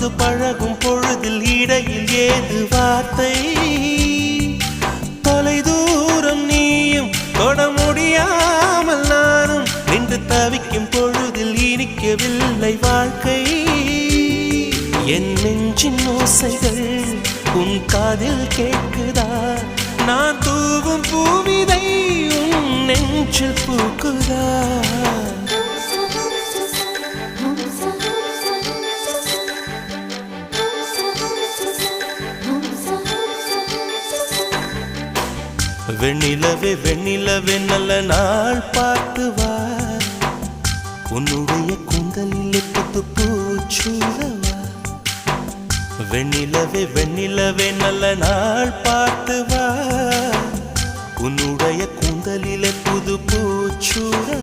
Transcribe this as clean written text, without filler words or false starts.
வந்து பழகும் பொழுதில் இடையில் ஏது வார்த்தை தொலை தூரம் நீயும் தொட முடியாமல் நானும் நின்று தவிக்கும் பொழுதில் இனிக்கவில்லை வாழ்க்கை என் நெஞ்சின் ஓசைகள் உன் காதில் கேட்குதா நான் தூவும் பூவிதை உன் நெஞ்சில் பூக்குதா வெண்ணிலவே வெண்ணிலவே நல்ல நாள் பார்த்து வா உன்னுடைய கூந்தலில் புத்து பூச்சூடவா வெண்ணிலவே வெண்ணிலவே நல்ல நாள் பார்த்து வா உன்னுடைய கூந்தலில் புது பூச்சூட